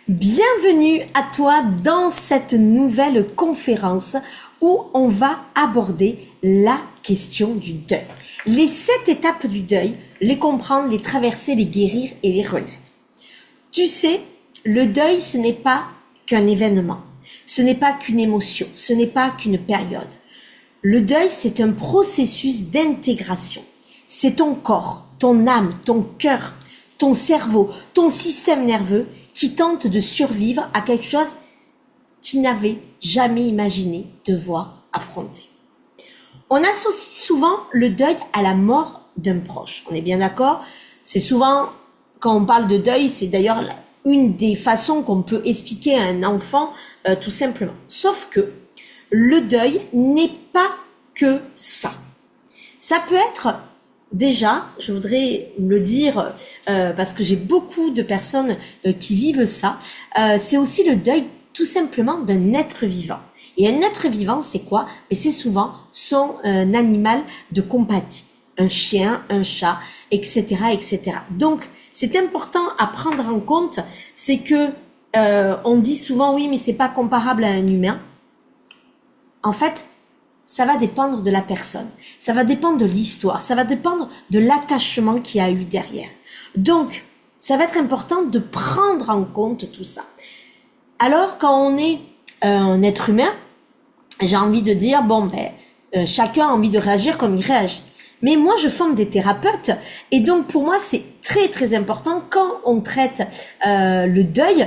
Bienvenue à toi dans cette nouvelle conférence où on va aborder la question du deuil. Les 7 étapes du deuil, les comprendre, les traverser, les guérir et les renaître. Tu sais, le deuil, ce n'est pas qu'un événement, ce n'est pas qu'une émotion, ce n'est pas qu'une période. Le deuil, c'est un processus d'intégration. C'est ton corps, ton âme, ton cœur, ton cerveau, ton système nerveux qui tente de survivre à quelque chose qu'il n'avait jamais imaginé devoir affronter. On associe souvent le deuil à la mort d'un proche. On est bien d'accord? C'est souvent, quand on parle de deuil, c'est d'ailleurs une des façons qu'on peut expliquer à un enfant, tout simplement. Sauf que le deuil n'est pas que ça. Ça peut être... Déjà, je voudrais le dire parce que j'ai beaucoup de personnes qui vivent ça, c'est aussi le deuil tout simplement d'un être vivant. Et un être vivant, c'est quoi? Mais c'est souvent son animal de compagnie, un chien, un chat, etc., etc. Donc, c'est important à prendre en compte, c'est que on dit souvent oui, mais c'est pas comparable à un humain. En fait, ça va dépendre de la personne, ça va dépendre de l'histoire, ça va dépendre de l'attachement qu'il y a eu derrière. Donc, ça va être important de prendre en compte tout ça. Alors, quand on est un être humain, j'ai envie de dire, chacun a envie de réagir comme il réagit. Mais moi, je forme des thérapeutes et donc pour moi, c'est très très important quand on traite le deuil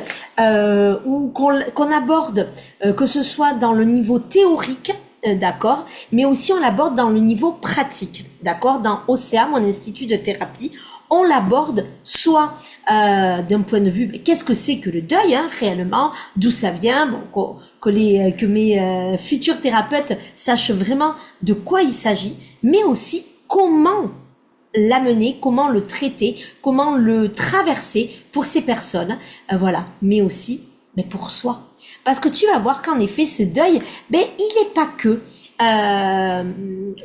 ou qu'on aborde, que ce soit dans le niveau théorique, d'accord, mais aussi on l'aborde dans le niveau pratique, d'accord, dans OCA, mon institut de thérapie, on l'aborde soit d'un point de vue, qu'est-ce que c'est que le deuil, réellement, d'où ça vient, que mes futurs thérapeutes sachent vraiment de quoi il s'agit, mais aussi comment l'amener, comment le traiter, comment le traverser pour ces personnes, voilà, mais aussi pour soi. Parce que tu vas voir qu'en effet, ce deuil, il n'est pas que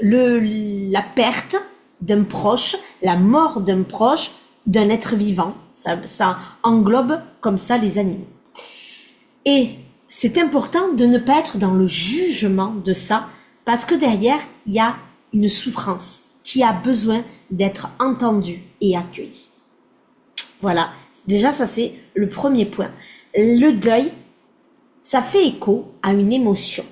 la perte d'un proche, la mort d'un proche, d'un être vivant. Ça englobe comme ça les animaux. Et c'est important de ne pas être dans le jugement de ça, parce que derrière, il y a une souffrance qui a besoin d'être entendue et accueillie. Voilà, déjà ça c'est le premier point. Le deuil, ça fait écho à une émotion,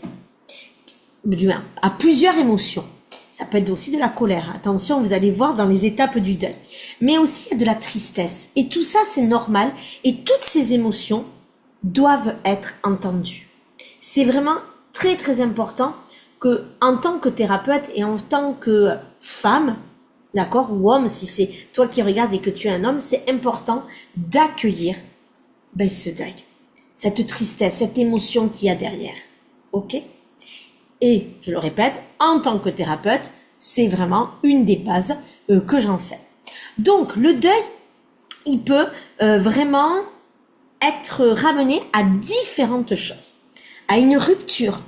du moins à plusieurs émotions. Ça peut être aussi de la colère, attention, vous allez voir dans les étapes du deuil. Mais aussi il y a de la tristesse. Et tout ça, c'est normal. Et toutes ces émotions doivent être entendues. C'est vraiment très très important que, en tant que thérapeute et en tant que femme, d'accord, ou homme, si c'est toi qui regardes et que tu es un homme, c'est important d'accueillir ce deuil. Cette tristesse, cette émotion qu'il y a derrière. Ok? Et, je le répète, en tant que thérapeute, c'est vraiment une des bases que j'enseigne. Donc, le deuil, il peut vraiment être ramené à différentes choses. À une rupture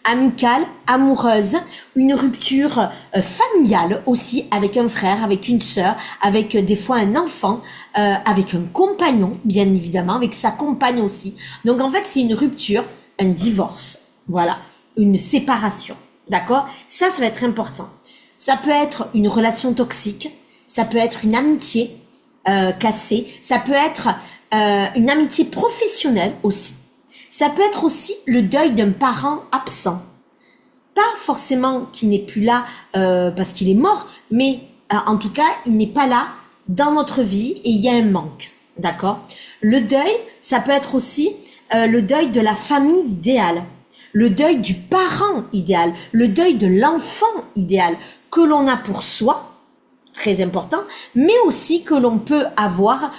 amicale, amoureuse, une rupture familiale aussi, avec un frère, avec une sœur, avec des fois un enfant, avec un compagnon, bien évidemment, avec sa compagne aussi. Donc en fait, c'est une rupture, un divorce, voilà, une séparation, d'accord? Ça va être important. Ça peut être une relation toxique, ça peut être une amitié cassée, ça peut être une amitié professionnelle aussi. Ça peut être aussi le deuil d'un parent absent. Pas forcément qu'il n'est plus là parce qu'il est mort, mais en tout cas, il n'est pas là dans notre vie et il y a un manque. D'accord? Le deuil, ça peut être aussi le deuil de la famille idéale, le deuil du parent idéal, le deuil de l'enfant idéal que l'on a pour soi, très important, mais aussi que l'on peut avoir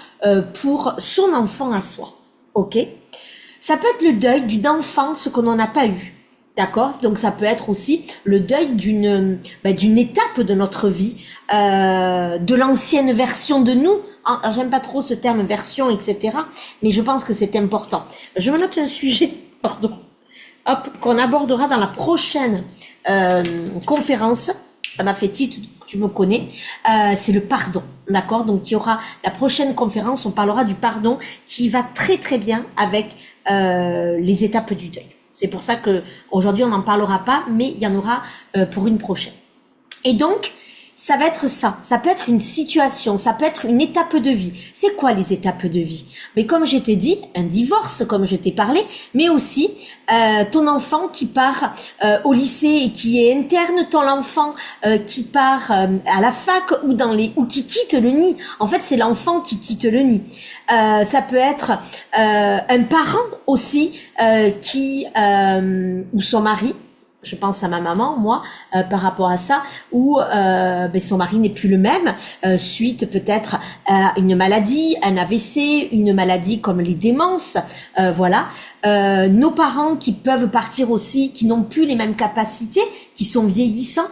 pour son enfant à soi. Ok? Ça peut être le deuil d'une enfance que l'on n'a pas eue, d'accord? Donc ça peut être aussi le deuil d'une étape de notre vie, de l'ancienne version de nous. Alors, j'aime pas trop ce terme version, etc. Mais je pense que c'est important. Je me note un sujet, qu'on abordera dans la prochaine conférence. Ça m'a fait titre, tu me connais. C'est le pardon. d'accord? Donc il y aura la prochaine conférence, on parlera du pardon qui va très très bien avec les étapes du deuil. C'est pour ça que aujourd'hui on n'en parlera pas, mais il y en aura pour une prochaine. Et donc ça va être ça, ça peut être une situation, ça peut être une étape de vie. C'est quoi les étapes de vie? Mais comme je t'ai dit, un divorce, comme je t'ai parlé, mais aussi ton enfant qui part au lycée et qui est interne, ton enfant qui part à la fac ou qui quitte le nid. En fait, c'est l'enfant qui quitte le nid. Ça peut être un parent aussi qui ou son mari. Je pense à ma maman, moi, par rapport à ça, où son mari n'est plus le même, suite peut-être à une maladie, un AVC, une maladie comme les démences, voilà. Nos parents qui peuvent partir aussi, qui n'ont plus les mêmes capacités, qui sont vieillissants.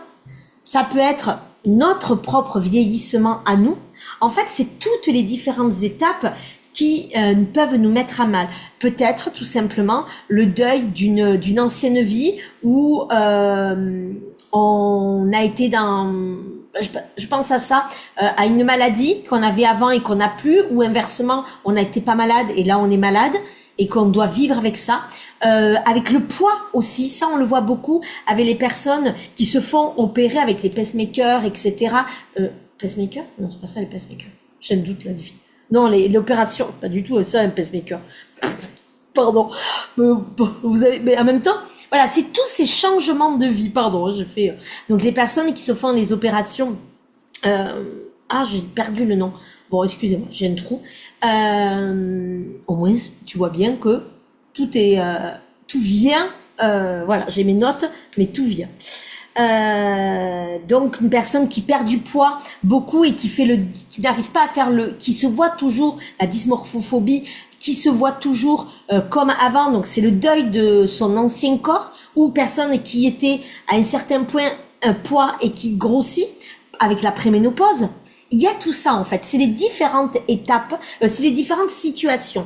Ça peut être notre propre vieillissement à nous. En fait, c'est toutes les différentes étapes qui peuvent nous mettre à mal. Peut-être tout simplement le deuil d'une ancienne vie où on a été dans, je pense à ça, à une maladie qu'on avait avant et qu'on n'a plus, ou inversement on a été pas malade et là on est malade et qu'on doit vivre avec ça. Avec le poids aussi, ça on le voit beaucoup avec les personnes qui se font opérer avec les pacemakers, etc. Pacemaker? Non, c'est pas ça les pacemakers. J'ai un doute là, des filles. Non, l'opération, pas du tout ça, un pacemaker. Pardon. Mais en même temps, voilà, c'est tous ces changements de vie. Pardon, je fais. Donc les personnes qui se font les opérations. J'ai perdu le nom. Bon, excusez-moi, j'ai un trou. Au moins, tu vois bien que tout vient. Voilà, j'ai mes notes, mais tout vient. Donc une personne qui perd du poids beaucoup et qui n'arrive pas à faire qui se voit toujours, la dysmorphophobie, qui se voit toujours comme avant, donc c'est le deuil de son ancien corps, ou personne qui était à un certain point un poids et qui grossit avec la préménopause. Il y a tout ça en fait, c'est les différentes étapes, c'est les différentes situations.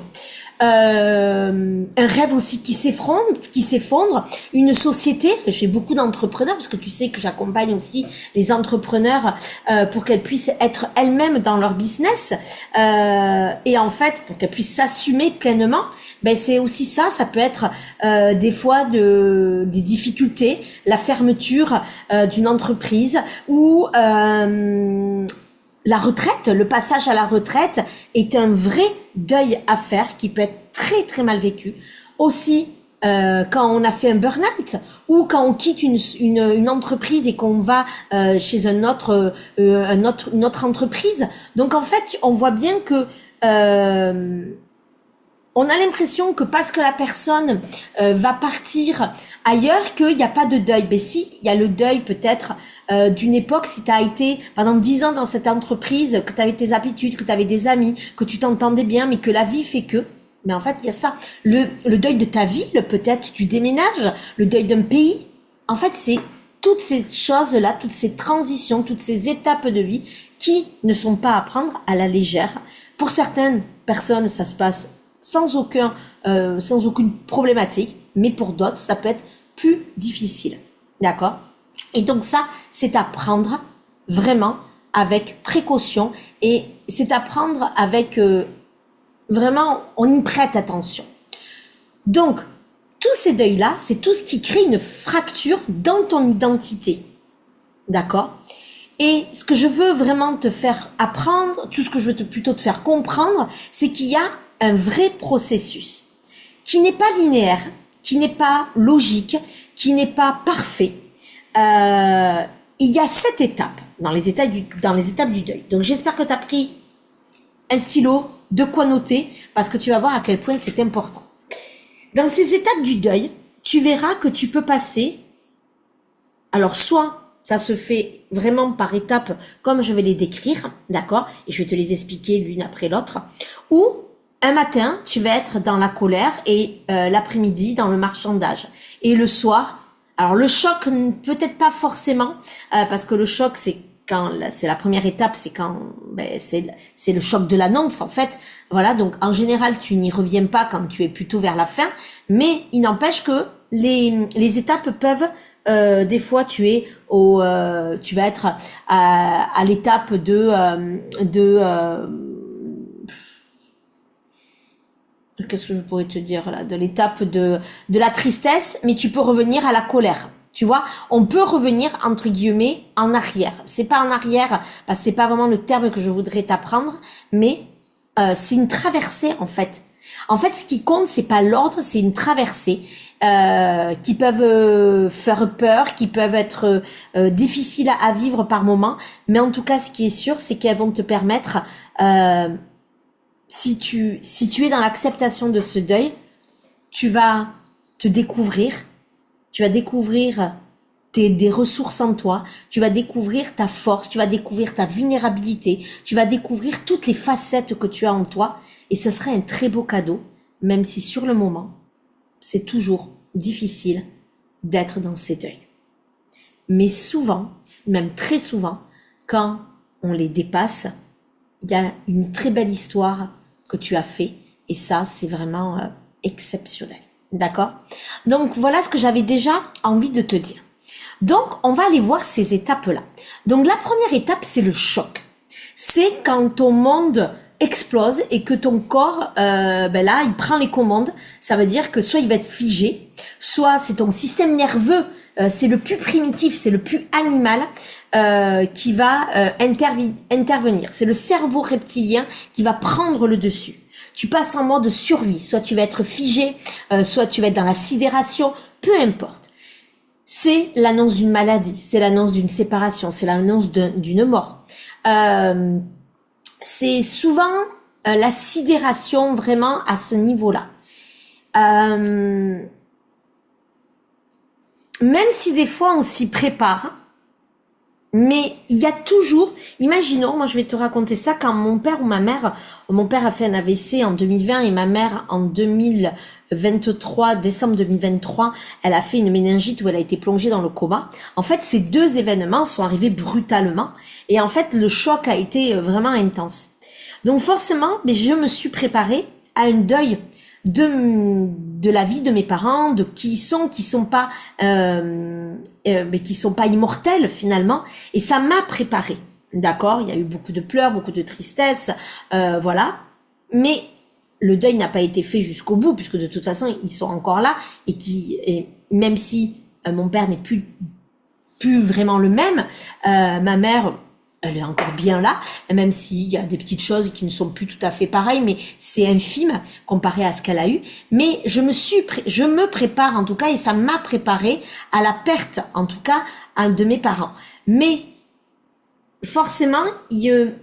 Un rêve aussi qui s'effondre, une société. J'ai beaucoup d'entrepreneurs parce que tu sais que j'accompagne aussi les entrepreneurs pour qu'elles puissent être elles-mêmes dans leur business et en fait pour qu'elles puissent s'assumer pleinement. Ben c'est aussi ça peut être des fois des difficultés, la fermeture d'une entreprise ou la retraite, le passage à la retraite est un vrai deuil à faire qui peut être très très mal vécu. Aussi, quand on a fait un burn-out ou quand on quitte une entreprise et qu'on va chez une autre entreprise. Donc en fait, on voit bien que on a l'impression que parce que la personne va partir ailleurs, qu'il n'y a pas de deuil. Mais si, il y a le deuil peut-être d'une époque, si tu as été pendant 10 ans dans cette entreprise, que tu avais tes habitudes, que tu avais des amis, que tu t'entendais bien, mais que la vie fait que. Mais en fait, il y a ça. Le deuil de ta vie, peut-être tu déménages, le deuil d'un pays. En fait, c'est toutes ces choses-là, toutes ces transitions, toutes ces étapes de vie qui ne sont pas à prendre à la légère. Pour certaines personnes, ça se passe sans aucune problématique, mais pour d'autres, ça peut être plus difficile. D'accord? Et donc ça, c'est à prendre vraiment avec précaution et c'est à prendre avec vraiment, on y prête attention. Donc, tous ces deuils-là, c'est tout ce qui crée une fracture dans ton identité. D'accord? Et ce que je veux vraiment te faire apprendre, tout ce que je veux plutôt te faire comprendre, c'est qu'il y a un vrai processus qui n'est pas linéaire, qui n'est pas logique, qui n'est pas parfait. Il y a 7 étapes dans les étapes du deuil. Donc j'espère que tu as pris un stylo, de quoi noter, parce que tu vas voir à quel point c'est important. Dans ces étapes du deuil, tu verras que tu peux passer, alors soit ça se fait vraiment par étapes comme je vais les décrire, d'accord, et je vais te les expliquer l'une après l'autre, ou un matin, tu vas être dans la colère et l'après-midi dans le marchandage. Et le soir, alors le choc, peut-être pas forcément, parce que le choc, c'est la première étape, c'est quand c'est le choc de l'annonce en fait. Voilà, donc en général, tu n'y reviens pas quand tu es plutôt vers la fin, mais il n'empêche que les étapes peuvent des fois tu vas être à l'étape qu'est-ce que je pourrais te dire là, de l'étape de la tristesse, mais tu peux revenir à la colère. Tu vois, on peut revenir entre guillemets en arrière. C'est pas en arrière parce que c'est pas vraiment le terme que je voudrais t'apprendre, mais c'est une traversée en fait. En fait, ce qui compte, c'est pas l'ordre, c'est une traversée qui peuvent faire peur, qui peuvent être difficiles à vivre par moment. Mais en tout cas, ce qui est sûr, c'est qu'elles vont te permettre, si tu es dans l'acceptation de ce deuil, tu vas te découvrir, tu vas découvrir des ressources en toi, tu vas découvrir ta force, tu vas découvrir ta vulnérabilité, tu vas découvrir toutes les facettes que tu as en toi, et ce serait un très beau cadeau, même si sur le moment, c'est toujours difficile d'être dans ces deuils. Mais souvent, même très souvent, quand on les dépasse, il y a une très belle histoire que tu as fait, et ça, c'est vraiment exceptionnel. D'accord? Donc, voilà ce que j'avais déjà envie de te dire. Donc, on va aller voir ces étapes-là. Donc, la première étape, c'est le choc. C'est quand ton monde explose et que ton corps, là, il prend les commandes. Ça veut dire que soit il va être figé, soit c'est ton système nerveux, c'est le plus primitif, c'est le plus animal qui va intervenir. C'est le cerveau reptilien qui va prendre le dessus. Tu passes en mode survie, soit tu vas être figé, soit tu vas être dans la sidération, peu importe. C'est l'annonce d'une maladie, c'est l'annonce d'une séparation, c'est l'annonce d'une mort. C'est souvent la sidération vraiment à ce niveau-là. Même si des fois on s'y prépare, mais il y a toujours, imaginons, moi je vais te raconter ça, quand mon père a fait un AVC en 2020 et ma mère en 2023, décembre 2023, elle a fait une méningite où elle a été plongée dans le coma. En fait, ces deux événements sont arrivés brutalement et en fait, le choc a été vraiment intense. Donc forcément, mais je me suis préparée à un deuil de la vie de mes parents, de qui sont pas mais qui sont pas immortels finalement, et ça m'a préparée. D'accord, il y a eu beaucoup de pleurs, beaucoup de tristesse, voilà. Mais le deuil n'a pas été fait jusqu'au bout, puisque de toute façon ils sont encore là et même si mon père n'est plus vraiment le même, ma mère, elle est encore bien là, même s'il y a des petites choses qui ne sont plus tout à fait pareilles, mais c'est infime comparé à ce qu'elle a eu. Mais je me prépare en tout cas, et ça m'a préparé à la perte, en tout cas, de mes parents. Mais forcément,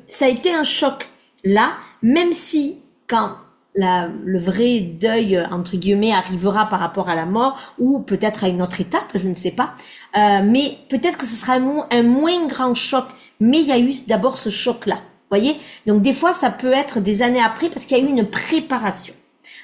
ça a été un choc là, même si quand le vrai deuil, entre guillemets, arrivera par rapport à la mort, ou peut-être à une autre étape, je ne sais pas, mais peut-être que ce sera un moins grand choc, mais il y a eu d'abord ce choc-là, voyez. Donc des fois, ça peut être des années après, parce qu'il y a eu une préparation.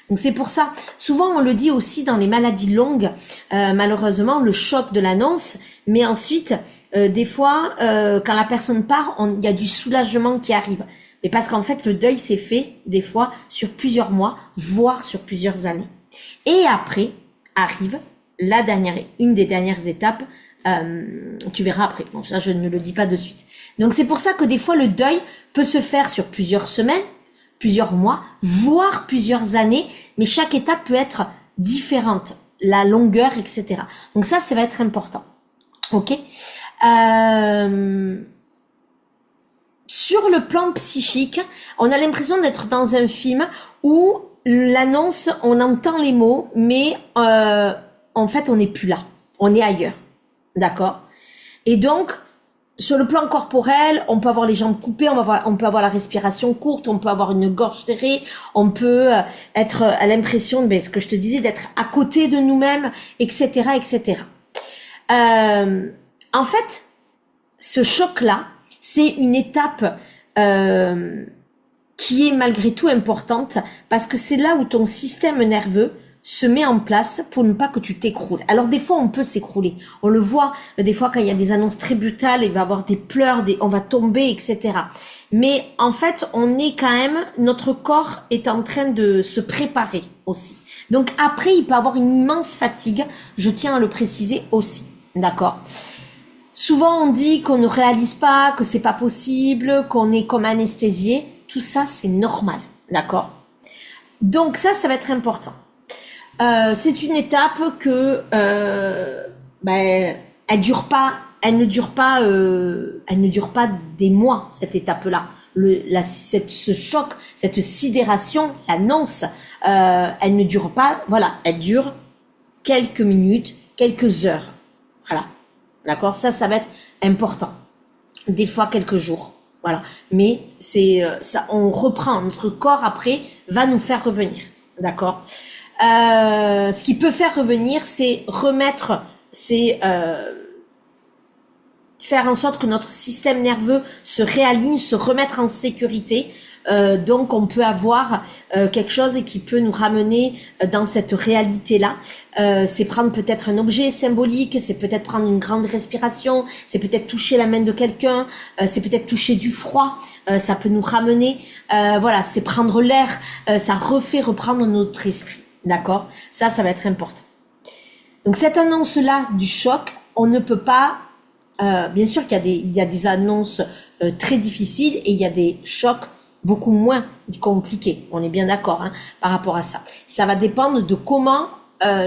Donc c'est pour ça, souvent on le dit aussi dans les maladies longues, malheureusement, le choc de l'annonce, mais ensuite, des fois, quand la personne part, il y a du soulagement qui arrive. Mais parce qu'en fait, le deuil s'est fait, des fois, sur plusieurs mois, voire sur plusieurs années. Et après, arrive une des dernières étapes, tu verras après. Bon, ça, je ne le dis pas de suite. Donc, c'est pour ça que des fois, le deuil peut se faire sur plusieurs semaines, plusieurs mois, voire plusieurs années, mais chaque étape peut être différente, la longueur, etc. Donc ça va être important. Ok? Sur le plan psychique, on a l'impression d'être dans un film où l'annonce, on entend les mots, mais en fait, on n'est plus là. On est ailleurs. D'accord? Et donc, sur le plan corporel, on peut avoir les jambes coupées, on peut avoir la respiration courte, on peut avoir une gorge serrée, on peut être à l'impression, ce que je te disais, d'être à côté de nous-mêmes, etc., etc. En fait, ce choc-là, c'est une étape qui est malgré tout importante parce que c'est là où ton système nerveux se met en place pour ne pas que tu t'écroules. Alors des fois on peut s'écrouler, on le voit des fois quand il y a des annonces très brutales, il va y avoir des pleurs, on va tomber, etc. Mais en fait notre corps est en train de se préparer aussi. Donc après il peut avoir une immense fatigue, je tiens à le préciser aussi. d'accord? Souvent, on dit qu'on ne réalise pas, que c'est pas possible, qu'on est comme anesthésié. Tout ça, c'est normal, d'accord? Donc ça va être important. C'est une étape que, ben, elle ne dure pas des mois, cette étape-là. Ce choc, cette sidération, l'annonce, elle ne dure pas, voilà, elle dure quelques minutes, quelques heures. Voilà. D'accord? Ça va être important. Des fois quelques jours. Voilà. Mais c'est ça, on reprend. Notre corps après va nous faire revenir. D'accord? Ce qui peut faire revenir, c'est faire en sorte que notre système nerveux se réaligne, se remettre en sécurité. Donc on peut avoir quelque chose qui peut nous ramener dans cette réalité-là. C'est prendre peut-être un objet symbolique, c'est peut-être prendre une grande respiration, c'est peut-être toucher la main de quelqu'un, c'est peut-être toucher du froid, ça peut nous ramener. Voilà, c'est prendre l'air, ça refait reprendre notre esprit. D'accord? Ça va être important. Donc cette annonce-là du choc, on ne peut pas... bien sûr qu'il y a des annonces très difficiles et il y a des chocs beaucoup moins compliqués. On est bien d'accord par rapport à ça. Ça va dépendre de comment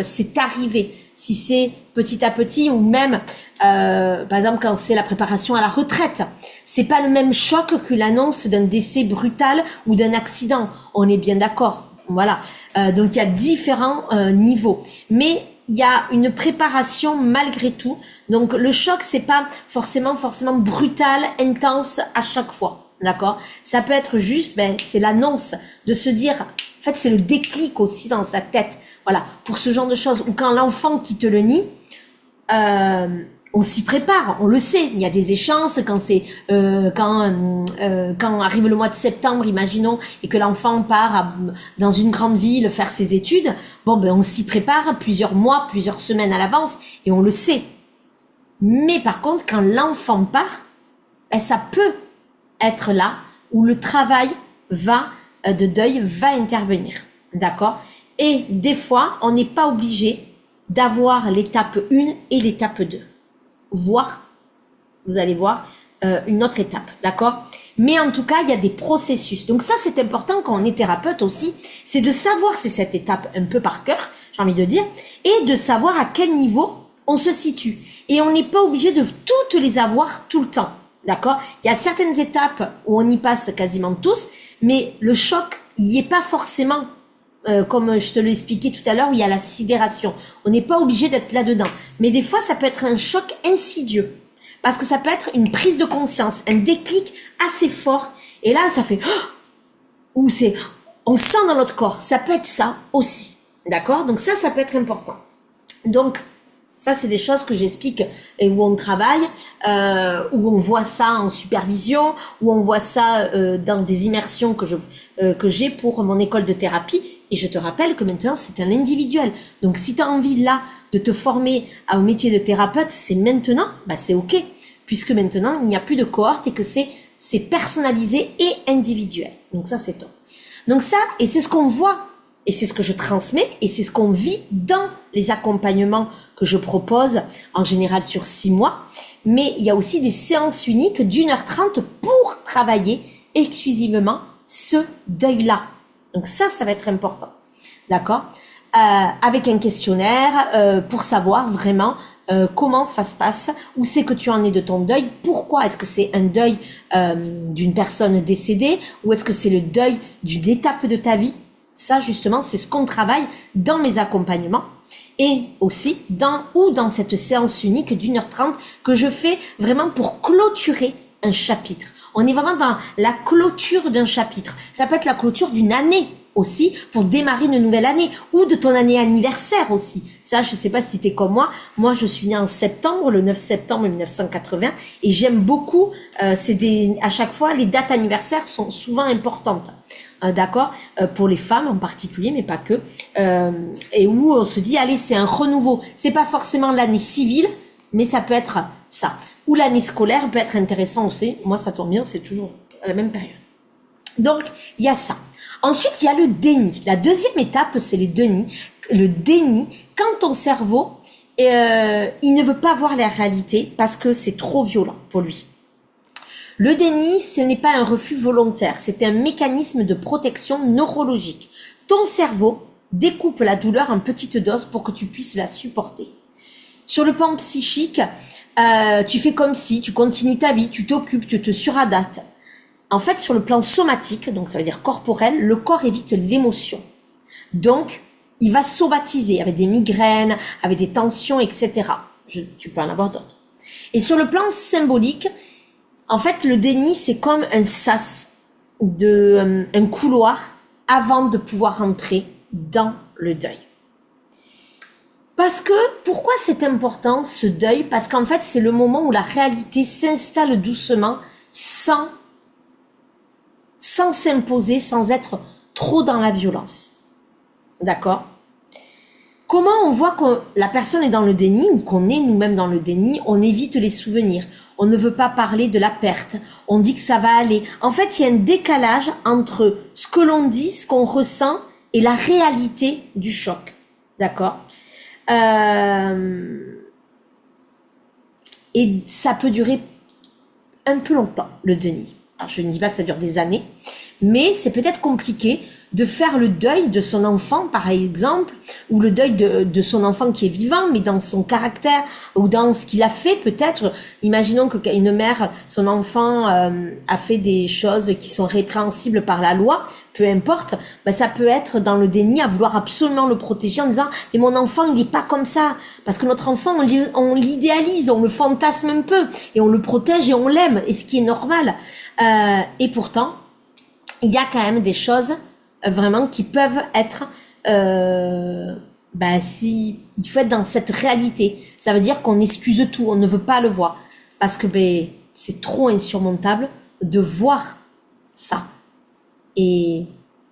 c'est arrivé. Si c'est petit à petit ou même, par exemple, quand c'est la préparation à la retraite. C'est pas le même choc que l'annonce d'un décès brutal ou d'un accident. On est bien d'accord. Voilà. Donc il y a différents niveaux. Mais il y a une préparation malgré tout. Donc le choc, c'est pas forcément brutal, intense à chaque fois. D'accord? Ça peut être juste, c'est l'annonce de se dire, en fait, c'est le déclic aussi dans sa tête. Voilà. Pour ce genre de choses. Ou quand l'enfant qui te le nie, on s'y prépare, on le sait. Il y a des échéances quand quand arrive le mois de septembre, imaginons, et que l'enfant part dans une grande ville faire ses études. Bon, on s'y prépare plusieurs mois, plusieurs semaines à l'avance, et on le sait. Mais par contre, quand l'enfant part, ça peut être là où le travail de deuil va intervenir. D'accord? Et des fois, on n'est pas obligé d'avoir l'étape 1 et l'étape 2. Voire, vous allez voir, une autre étape, d'accord? Mais en tout cas, il y a des processus. Donc ça, c'est important quand on est thérapeute aussi, c'est de savoir c'est cette étape un peu par cœur, j'ai envie de dire, et de savoir à quel niveau on se situe. Et on n'est pas obligé de toutes les avoir tout le temps, d'accord? Il y a certaines étapes où on y passe quasiment tous, mais le choc, il n'y est pas forcément... comme je te l'ai expliqué tout à l'heure, où il y a la sidération. On n'est pas obligé d'être là-dedans. Mais des fois, ça peut être un choc insidieux. Parce que ça peut être une prise de conscience, un déclic assez fort. Et là, ça fait... Ou on sent dans notre corps. Ça peut être ça aussi. D'accord? Donc ça peut être important. Donc, ça, c'est des choses que j'explique et où on travaille, où on voit ça en supervision, où on voit ça dans des immersions que j'ai pour mon école de thérapie. Et je te rappelle que maintenant, c'est un individuel. Donc, si tu as envie là de te former au métier de thérapeute, c'est maintenant, c'est OK. Puisque maintenant, il n'y a plus de cohorte et que c'est personnalisé et individuel. Donc ça, c'est top. Donc ça, et c'est ce qu'on voit. Et c'est ce que je transmets et c'est ce qu'on vit dans les accompagnements que je propose en général sur 6 mois. Mais il y a aussi des séances uniques d'1h30 pour travailler exclusivement ce deuil-là. Donc ça va être important. D'accord? Avec un questionnaire pour savoir vraiment comment ça se passe, où c'est que tu en es de ton deuil, pourquoi est-ce que c'est un deuil d'une personne décédée ou est-ce que c'est le deuil d'une étape de ta vie. Ça, justement, c'est ce qu'on travaille dans mes accompagnements et aussi dans cette séance unique d'1h30 que je fais vraiment pour clôturer un chapitre. On est vraiment dans la clôture d'un chapitre. Ça peut être la clôture d'une année aussi pour démarrer une nouvelle année ou de ton année anniversaire aussi. Ça, je sais pas si t'es comme moi. Moi, je suis née en septembre, le 9 septembre 1980 et j'aime beaucoup, à chaque fois, les dates anniversaires sont souvent importantes. D'accord, pour les femmes en particulier, mais pas que, et où on se dit, allez, c'est un renouveau. C'est pas forcément l'année civile, mais ça peut être ça. Ou l'année scolaire peut être intéressant aussi. Moi, ça tombe bien, c'est toujours à la même période. Donc, il y a ça. Ensuite, il y a le déni. La deuxième étape, c'est le déni. Quand ton cerveau Et il ne veut pas voir la réalité parce que c'est trop violent pour lui. Le déni, ce n'est pas un refus volontaire, c'est un mécanisme de protection neurologique. Ton cerveau découpe la douleur en petites doses pour que tu puisses la supporter. Sur le plan psychique, tu fais comme si, tu continues ta vie, tu t'occupes, tu te suradaptes. En fait, sur le plan somatique, donc ça veut dire corporel, le corps évite l'émotion. Donc, il va somatiser avec des migraines, avec des tensions, etc. Tu peux en avoir d'autres. Et sur le plan symbolique, en fait, le déni, c'est comme un sas, un couloir avant de pouvoir entrer dans le deuil. Parce que, pourquoi c'est important ce deuil? Parce qu'en fait, c'est le moment où la réalité s'installe doucement sans s'imposer, sans être trop dans la violence. D'accord? Comment on voit que la personne est dans le déni ou qu'on est nous-mêmes dans le déni? On évite les souvenirs. On ne veut pas parler de la perte. On dit que ça va aller. En fait, il y a un décalage entre ce que l'on dit, ce qu'on ressent et la réalité du choc. D'accord? Et ça peut durer un peu longtemps, le déni. Alors, je ne dis pas que ça dure des années, mais c'est peut-être compliqué de faire le deuil de son enfant, par exemple, ou le deuil de son enfant qui est vivant, mais dans son caractère, ou dans ce qu'il a fait peut-être. Imaginons qu'une mère, son enfant a fait des choses qui sont répréhensibles par la loi, peu importe, ben ça peut être dans le déni à vouloir absolument le protéger en disant « mais mon enfant, il n'est pas comme ça ». Parce que notre enfant, on l'idéalise, on le fantasme un peu, et on le protège et on l'aime, et ce qui est normal. Et pourtant, il y a quand même des choses vraiment qui peuvent être si il faut être dans cette réalité, ça veut dire qu'on excuse tout, on ne veut pas le voir parce que c'est trop insurmontable de voir ça et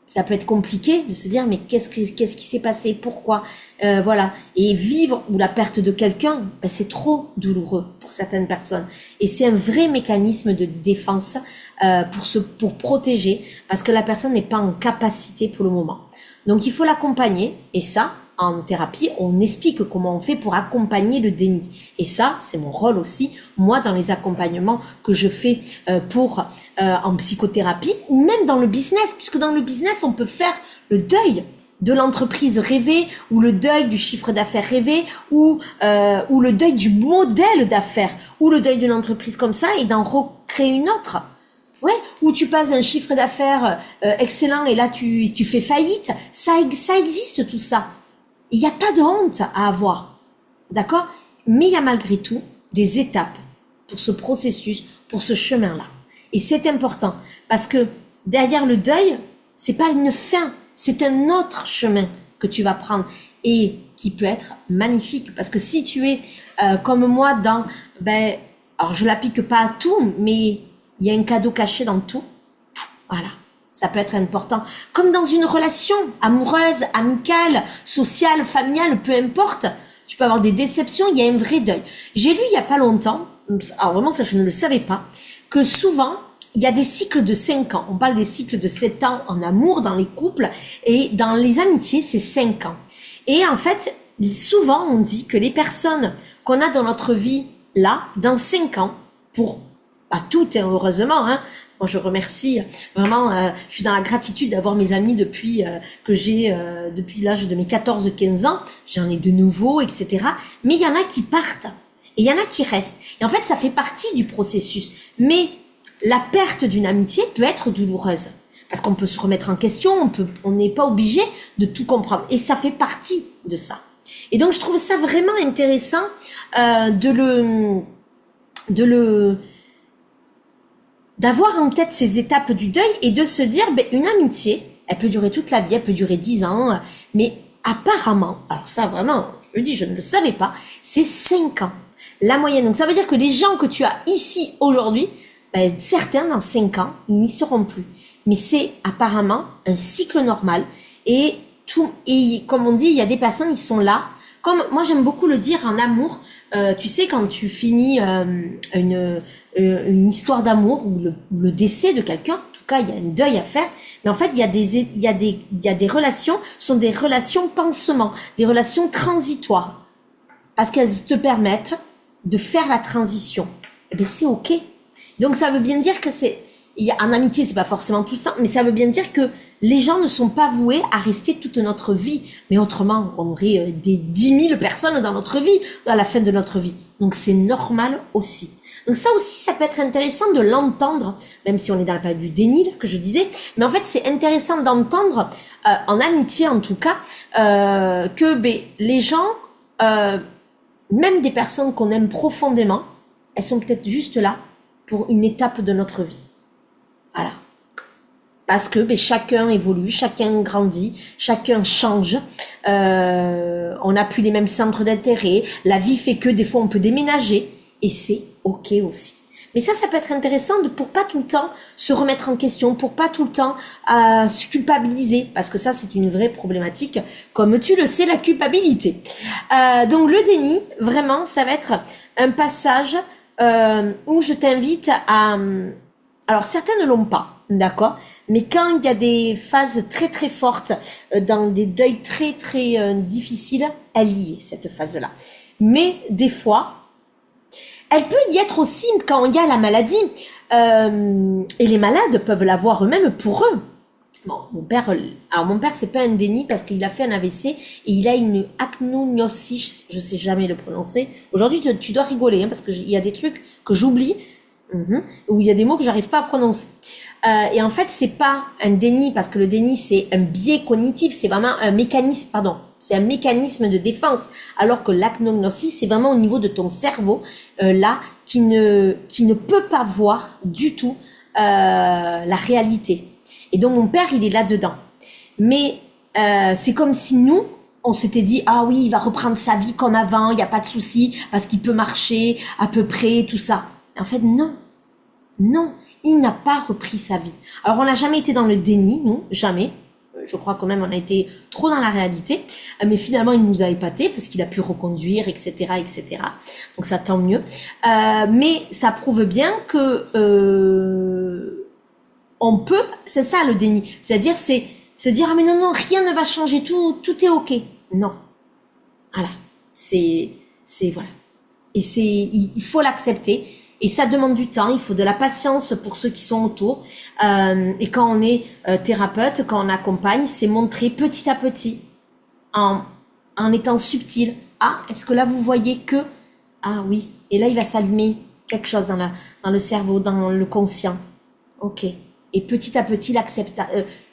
ça peut être compliqué de se dire mais qu'est-ce qui s'est passé, pourquoi, voilà. Et vivre ou la perte de quelqu'un, c'est trop douloureux pour certaines personnes et c'est un vrai mécanisme de défense pour protéger parce que la personne n'est pas en capacité pour le moment. Donc il faut l'accompagner et ça en thérapie on explique comment on fait pour accompagner le déni et ça c'est mon rôle aussi moi dans les accompagnements que je fais en psychothérapie ou même dans le business puisque dans le business on peut faire le deuil de l'entreprise rêvée ou le deuil du chiffre d'affaires rêvé ou le deuil du modèle d'affaires ou le deuil d'une entreprise comme ça et d'en recréer une autre. Ouais, où tu passes un chiffre d'affaires excellent et là tu fais faillite, ça existe tout ça. Il n'y a pas de honte à avoir, d'accord? Mais il y a malgré tout des étapes pour ce processus, pour ce chemin-là. Et c'est important parce que derrière le deuil, c'est pas une fin, c'est un autre chemin que tu vas prendre et qui peut être magnifique parce que si tu es comme moi dans, alors je l'applique pas à tout, mais il y a un cadeau caché dans tout. Voilà, ça peut être important. Comme dans une relation amoureuse, amicale, sociale, familiale, peu importe. Tu peux avoir des déceptions, il y a un vrai deuil. J'ai lu il y a pas longtemps, alors vraiment ça je ne le savais pas, que souvent il y a des cycles de 5 ans. On parle des cycles de 7 ans en amour, dans les couples, et dans les amitiés, c'est 5 ans. Et en fait, souvent on dit que les personnes qu'on a dans notre vie, là, dans 5 ans, pas toutes, hein, heureusement, hein. Moi, je remercie vraiment, je suis dans la gratitude d'avoir mes amis depuis depuis l'âge de mes 14-15 ans. J'en ai de nouveaux, etc. Mais il y en a qui partent et il y en a qui restent. Et en fait, ça fait partie du processus. Mais la perte d'une amitié peut être douloureuse parce qu'on peut se remettre en question, on n'est pas obligé de tout comprendre. Et ça fait partie de ça. Et donc, je trouve ça vraiment intéressant d'avoir en tête ces étapes du deuil et de se dire, une amitié, elle peut durer toute la vie, elle peut durer 10 ans, mais apparemment, alors ça vraiment, je le dis, je ne le savais pas, c'est 5 ans, la moyenne. Donc ça veut dire que les gens que tu as ici aujourd'hui, certains dans 5 ans, ils n'y seront plus. Mais c'est apparemment un cycle normal et comme on dit, il y a des personnes, ils sont là. Comme moi j'aime beaucoup le dire en amour, tu sais quand tu finis une histoire d'amour ou le décès de quelqu'un, en tout cas il y a un deuil à faire, mais en fait il y a des relations, sont des relations pansements, des relations transitoires. parce qu'elles te permettent de faire la transition. Eh bien, c'est OK. Donc, ça veut bien dire que en amitié, c'est pas forcément tout ça, mais ça veut bien dire que les gens ne sont pas voués à rester toute notre vie. Mais autrement, on aurait des 10 000 personnes dans notre vie, à la fin de notre vie. Donc, c'est normal aussi. Donc ça aussi, ça peut être intéressant de l'entendre, même si on est dans la période du déni, que je disais. Mais en fait, c'est intéressant d'entendre, en amitié en tout cas, que les gens, même des personnes qu'on aime profondément, elles sont peut-être juste là pour une étape de notre vie. Voilà. Parce que chacun évolue, chacun grandit, chacun change. On n'a plus les mêmes centres d'intérêt. La vie fait que des fois on peut déménager et c'est OK aussi. Mais ça peut être intéressant pour pas tout le temps se remettre en question, pour pas tout le temps se culpabiliser, parce que ça c'est une vraie problématique, comme tu le sais, la culpabilité. Donc le déni, vraiment, ça va être un passage où je t'invite à... Alors certains ne l'ont pas, d'accord, mais quand il y a des phases très très fortes, dans des deuils très très difficiles, elle y est, cette phase-là. Mais des fois, elle peut y être aussi quand il y a la maladie. Et les malades peuvent l'avoir eux-mêmes pour eux. Bon, mon père, c'est pas un déni parce qu'il a fait un AVC et il a une acnognosie, je sais jamais le prononcer. Aujourd'hui, tu dois rigoler, hein, parce qu'il y a des trucs que j'oublie, où il y a des mots que j'arrive pas à prononcer. Et en fait, c'est pas un déni parce que le déni, c'est un biais cognitif, c'est vraiment un mécanisme, c'est un mécanisme de défense, alors que l'acnognosie, c'est vraiment au niveau de ton cerveau, là, qui ne peut pas voir du tout la réalité. Et donc, mon père, il est là-dedans. Mais c'est comme si nous, on s'était dit, ah oui, il va reprendre sa vie comme avant, il n'y a pas de souci, parce qu'il peut marcher à peu près, tout ça. Et en fait, non. Non, il n'a pas repris sa vie. Alors, on n'a jamais été dans le déni, nous, jamais. Je crois quand même on a été trop dans la réalité, mais finalement il nous a épatés parce qu'il a pu reconduire, etc., etc. Donc ça tant mieux. Mais ça prouve bien que on peut, c'est ça le déni, c'est-à-dire c'est se dire ah mais non rien ne va changer, tout est OK. Non, voilà, c'est voilà, et il faut l'accepter. Et ça demande du temps, il faut de la patience pour ceux qui sont autour. Et quand on est thérapeute, quand on accompagne, c'est montrer petit à petit, en étant subtil. Ah, est-ce que là vous voyez que... Ah oui, et là il va s'allumer quelque chose dans le cerveau, dans le conscient. OK. Et petit à petit,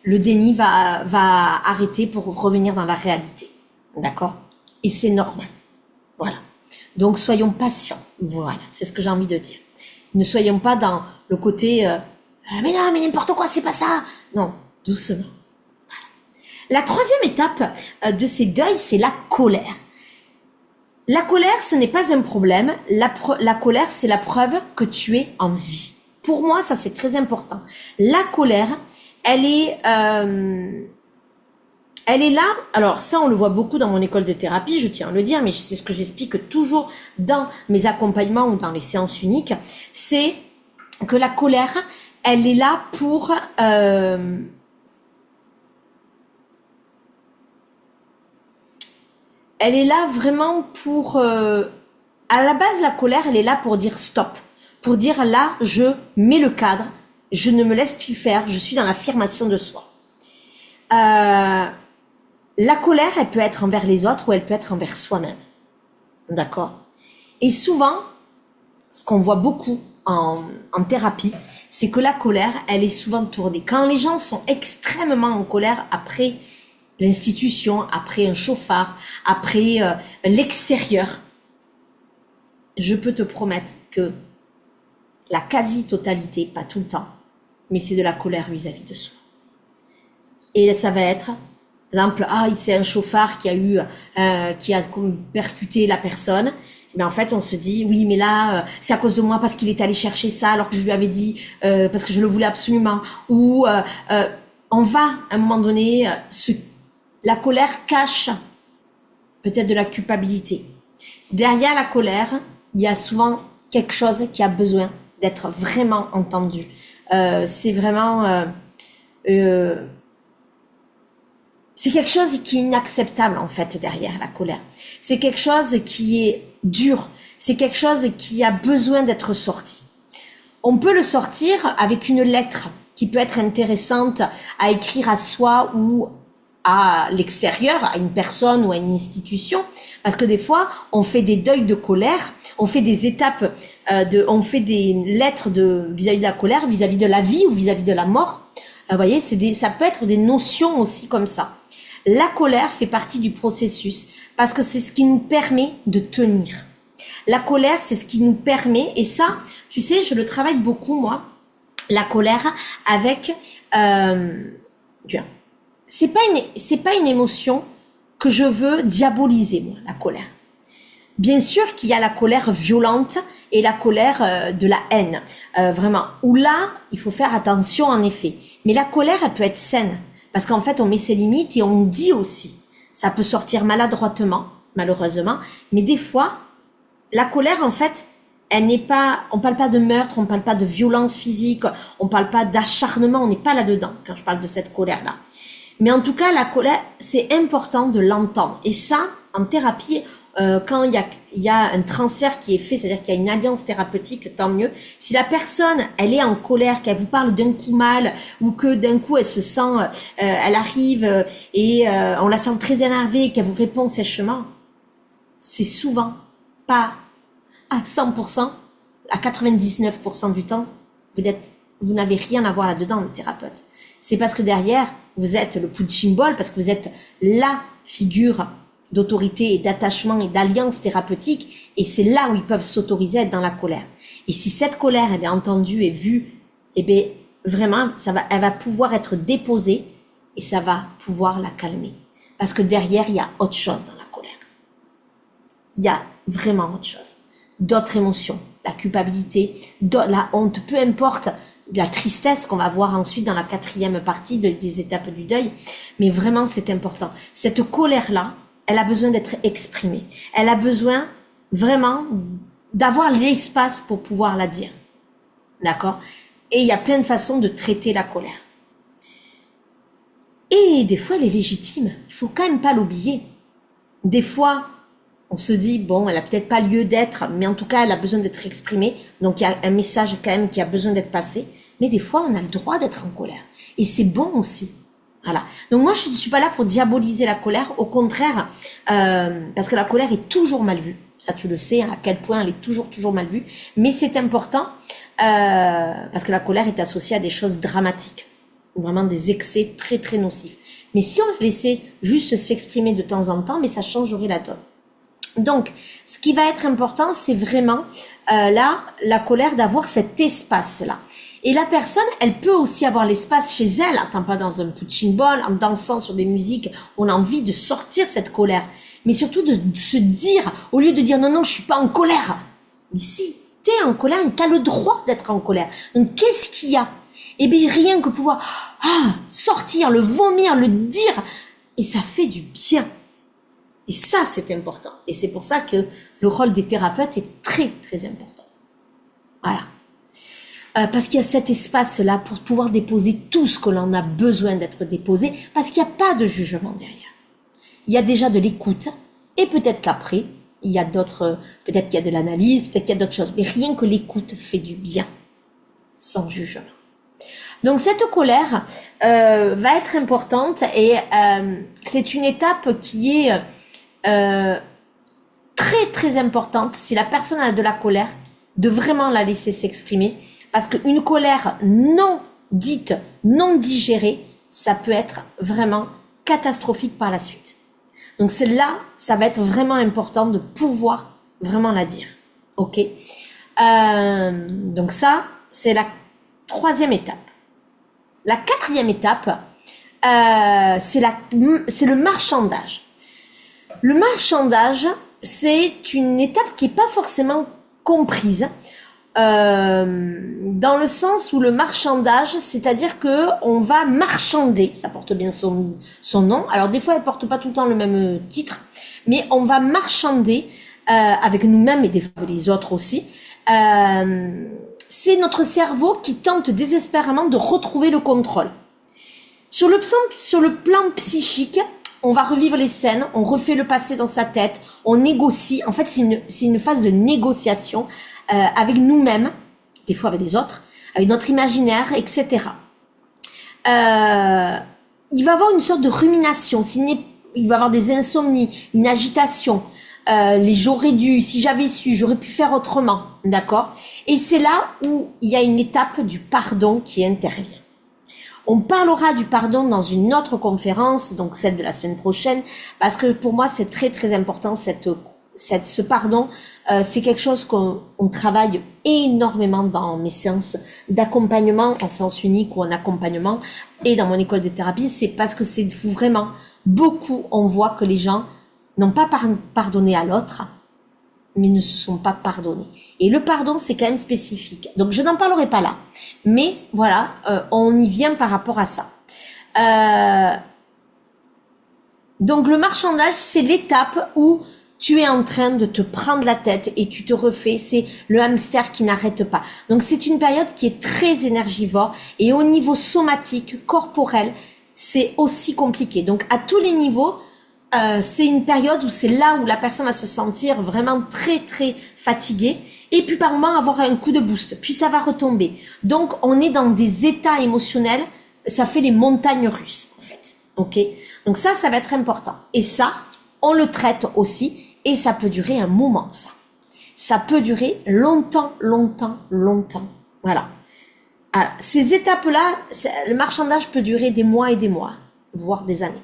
le déni va arrêter pour revenir dans la réalité. D'accord? Et c'est normal. Voilà. Donc, soyons patients. Voilà, c'est ce que j'ai envie de dire. Ne soyons pas dans le côté mais non, mais n'importe quoi, c'est pas ça. Non, doucement. Voilà. La troisième étape de ces deuils, c'est la colère. La colère, ce n'est pas un problème. La colère, c'est la preuve que tu es en vie. Pour moi, ça, c'est très important. La colère, elle est là, alors ça on le voit beaucoup dans mon école de thérapie, je tiens à le dire, mais c'est ce que j'explique toujours dans mes accompagnements ou dans les séances uniques, c'est que la colère, elle est là pour... elle est là vraiment pour... à la base, la colère, elle est là pour dire stop, pour dire là, je mets le cadre, je ne me laisse plus faire, je suis dans l'affirmation de soi. La colère, elle peut être envers les autres ou elle peut être envers soi-même. D'accord? Et souvent, ce qu'on voit beaucoup en thérapie, c'est que la colère, elle est souvent tournée. Quand les gens sont extrêmement en colère après l'institution, après un chauffard, après l'extérieur, je peux te promettre que la quasi-totalité, pas tout le temps, mais c'est de la colère vis-à-vis de soi. Et ça va être... Par exemple, c'est un chauffard qui a percuté la personne. Mais en fait, on se dit, oui, mais là, c'est à cause de moi parce qu'il est allé chercher ça alors que je lui avais dit, parce que je le voulais absolument. Ou on va, à un moment donné, la colère cache peut-être de la culpabilité. Derrière la colère, il y a souvent quelque chose qui a besoin d'être vraiment entendu. C'est vraiment... C'est quelque chose qui est inacceptable en fait derrière la colère. C'est quelque chose qui est dur. C'est quelque chose qui a besoin d'être sorti. On peut le sortir avec une lettre qui peut être intéressante à écrire à soi ou à l'extérieur, à une personne ou à une institution, parce que des fois, on fait des deuils de colère, on fait des étapes, on fait des lettres vis-à-vis de la colère, vis-à-vis de la vie ou vis-à-vis de la mort. Vous voyez, ça peut être des notions aussi comme ça. La colère fait partie du processus parce que c'est ce qui nous permet de tenir. La colère, c'est ce qui nous permet, et ça, tu sais, je le travaille beaucoup, moi, la colère avec, c'est pas une émotion que je veux diaboliser, moi, la colère. Bien sûr qu'il y a la colère violente et la colère de la haine, vraiment. Où là, il faut faire attention, en effet. Mais la colère, elle peut être saine. Parce qu'en fait, on met ses limites et on dit aussi. Ça peut sortir maladroitement, malheureusement. Mais des fois, la colère, en fait, elle n'est pas, on parle pas de meurtre, on parle pas de violence physique, on parle pas d'acharnement, on n'est pas là-dedans quand je parle de cette colère-là. Mais en tout cas, la colère, c'est important de l'entendre. Et ça, en thérapie, quand il y a un transfert qui est fait, c'est-à-dire qu'il y a une alliance thérapeutique, tant mieux. Si la personne, elle est en colère, qu'elle vous parle d'un coup mal, ou que d'un coup elle se sent, elle arrive et on la sent très énervée, qu'elle vous répond sèchement, c'est souvent pas à 100%, à 99% du temps, vous n'avez rien à voir là-dedans, le thérapeute. C'est parce que derrière, vous êtes le punching ball, parce que vous êtes la figure d'autorité et d'attachement et d'alliance thérapeutique, et c'est là où ils peuvent s'autoriser à être dans la colère. Et si cette colère, elle est entendue et vue, eh bien, vraiment, elle va pouvoir être déposée, et ça va pouvoir la calmer. Parce que derrière, il y a autre chose dans la colère. Il y a vraiment autre chose. D'autres émotions, la culpabilité, la honte, peu importe, la tristesse qu'on va voir ensuite dans la 4e partie des étapes du deuil. Mais vraiment, c'est important. Cette colère-là, elle a besoin d'être exprimée. Elle a besoin vraiment d'avoir l'espace pour pouvoir la dire. D'accord? Et il y a plein de façons de traiter la colère. Et des fois, elle est légitime. Il faut quand même pas l'oublier. Des fois, on se dit, bon, elle a peut-être pas lieu d'être, mais en tout cas, elle a besoin d'être exprimée. Donc, il y a un message quand même qui a besoin d'être passé. Mais des fois, on a le droit d'être en colère. Et c'est bon aussi. Voilà. Donc, moi, je ne suis pas là pour diaboliser la colère. Au contraire, parce que la colère est toujours mal vue. Ça, tu le sais, à quel point elle est toujours mal vue. Mais c'est important, parce que la colère est associée à des choses dramatiques. Vraiment des excès très, très nocifs. Mais si on la laissait juste s'exprimer de temps en temps, mais ça changerait la donne. Donc, ce qui va être important, c'est vraiment là, la colère, d'avoir cet espace-là. Et la personne, elle peut aussi avoir l'espace chez elle, attends pas dans un punching ball, en dansant sur des musiques, on a envie de sortir cette colère. Mais surtout de se dire, au lieu de dire non, je suis pas en colère. Mais si, t'es en colère, t'as le droit d'être en colère. Donc, qu'est-ce qu'il y a? Eh bien, rien que pouvoir sortir, le vomir, le dire, et ça fait du bien. Et ça, c'est important. Et c'est pour ça que le rôle des thérapeutes est très, très important. Voilà. Parce qu'il y a cet espace-là pour pouvoir déposer tout ce que l'on a besoin d'être déposé, parce qu'il n'y a pas de jugement derrière. Il y a déjà de l'écoute, et peut-être qu'après, il y a d'autres, peut-être qu'il y a de l'analyse, peut-être qu'il y a d'autres choses, mais rien que l'écoute fait du bien, sans jugement. Donc cette colère va être importante, et c'est une étape qui est très très importante. Si la personne a de la colère, de vraiment la laisser s'exprimer, parce qu'une colère non dite, non digérée, ça peut être vraiment catastrophique par la suite. Donc c'est là, ça va être vraiment important de pouvoir vraiment la dire. Ok. Donc ça, c'est la 3e étape. La 4e étape, c'est le marchandage. Le marchandage, c'est une étape qui est pas forcément comprise, dans le sens où le marchandage, c'est-à-dire que on va marchander, ça porte bien son nom. Alors des fois, elle porte pas tout le temps le même titre, mais on va marchander avec nous-mêmes et des fois les autres aussi. C'est notre cerveau qui tente désespérément de retrouver le contrôle. Sur le plan psychique, on va revivre les scènes, on refait le passé dans sa tête, on négocie. En fait, c'est une phase de négociation avec nous-mêmes, des fois avec les autres, avec notre imaginaire, etc. Il va y avoir une sorte de rumination, il va y avoir des insomnies, une agitation, les j'aurais dû, si j'avais su, j'aurais pu faire autrement, d'accord? Et c'est là où il y a une étape du pardon qui intervient. On parlera du pardon dans une autre conférence, donc celle de la semaine prochaine, parce que pour moi c'est très très important ce pardon. C'est quelque chose qu'on travaille énormément dans mes séances d'accompagnement en sens unique ou en accompagnement et dans mon école de thérapie. C'est parce que c'est vraiment beaucoup, on voit que les gens n'ont pas pardonné à l'autre, mais ne se sont pas pardonnés. Et le pardon, c'est quand même spécifique. Donc, je n'en parlerai pas là. Mais voilà, on y vient par rapport à ça. Donc, le marchandage, c'est l'étape où tu es en train de te prendre la tête et tu te refais. C'est le hamster qui n'arrête pas. Donc, c'est une période qui est très énergivore. Et au niveau somatique, corporel, c'est aussi compliqué. Donc, à tous les niveaux, c'est une période où c'est là où la personne va se sentir vraiment très très fatiguée et puis par moment avoir un coup de boost, puis ça va retomber. Donc on est dans des états émotionnels, ça fait les montagnes russes en fait. Ok, donc ça va être important et ça on le traite aussi et ça peut durer un moment ça peut durer longtemps. Voilà. Alors, ces étapes là, le marchandage peut durer des mois et des mois, voire des années.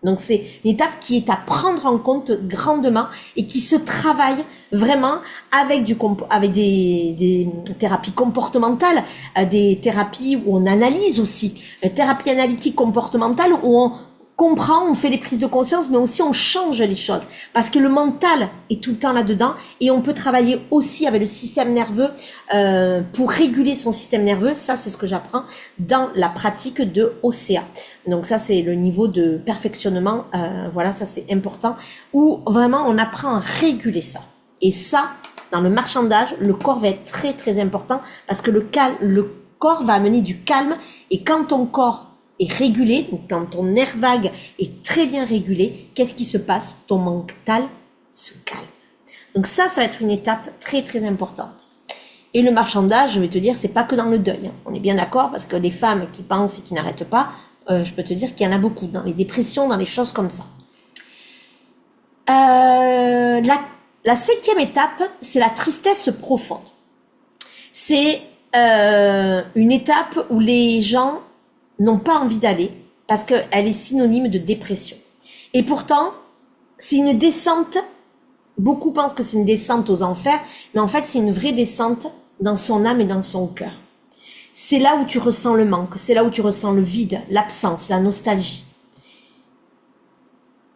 Donc c'est une étape qui est à prendre en compte grandement et qui se travaille vraiment avec des thérapies comportementales, des thérapies où on analyse aussi, thérapie analytique comportementale où on comprend, on fait les prises de conscience, mais aussi on change les choses parce que le mental est tout le temps là-dedans et on peut travailler aussi avec le système nerveux pour réguler son système nerveux. Ça, c'est ce que j'apprends dans la pratique de OCA. Donc ça, c'est le niveau de perfectionnement. Voilà, ça c'est important où vraiment on apprend à réguler ça. Et ça, dans le marchandage, le corps va être très très important parce que le corps va amener du calme et quand ton corps est régulé, donc quand ton nerf vague est très bien régulé, qu'est-ce qui se passe? Ton mental se calme. Donc ça va être une étape très très importante. Et le marchandage, je vais te dire, c'est pas que dans le deuil. On est bien d'accord parce que les femmes qui pensent et qui n'arrêtent pas, je peux te dire qu'il y en a beaucoup dans les dépressions, dans les choses comme ça. La cinquième étape, c'est la tristesse profonde. C'est une étape où les gens n'ont pas envie d'aller parce qu'elle est synonyme de dépression. Et pourtant, c'est une descente, beaucoup pensent que c'est une descente aux enfers, mais en fait c'est une vraie descente dans son âme et dans son cœur. C'est là où tu ressens le manque, c'est là où tu ressens le vide, l'absence, la nostalgie.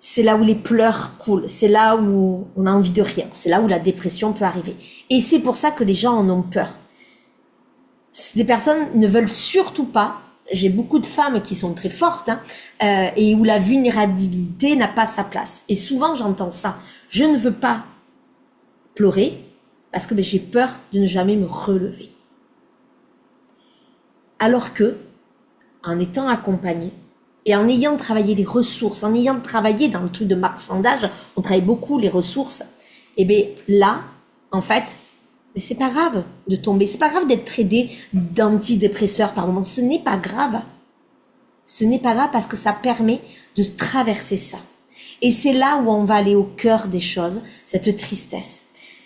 C'est là où les pleurs coulent, c'est là où on a envie de rien, c'est là où la dépression peut arriver. Et c'est pour ça que les gens en ont peur. Des personnes ne veulent surtout pas. J'ai beaucoup de femmes qui sont très fortes et où la vulnérabilité n'a pas sa place. Et souvent, j'entends ça. Je ne veux pas pleurer parce que j'ai peur de ne jamais me relever. Alors que, en étant accompagnée et en ayant travaillé les ressources, en ayant travaillé dans le truc de marchandage, on travaille beaucoup les ressources, et bien là, en fait, mais c'est pas grave de tomber, c'est pas grave d'être aidé d'antidépresseurs par moment, ce n'est pas grave. Ce n'est pas grave parce que ça permet de traverser ça. Et c'est là où on va aller au cœur des choses, cette tristesse.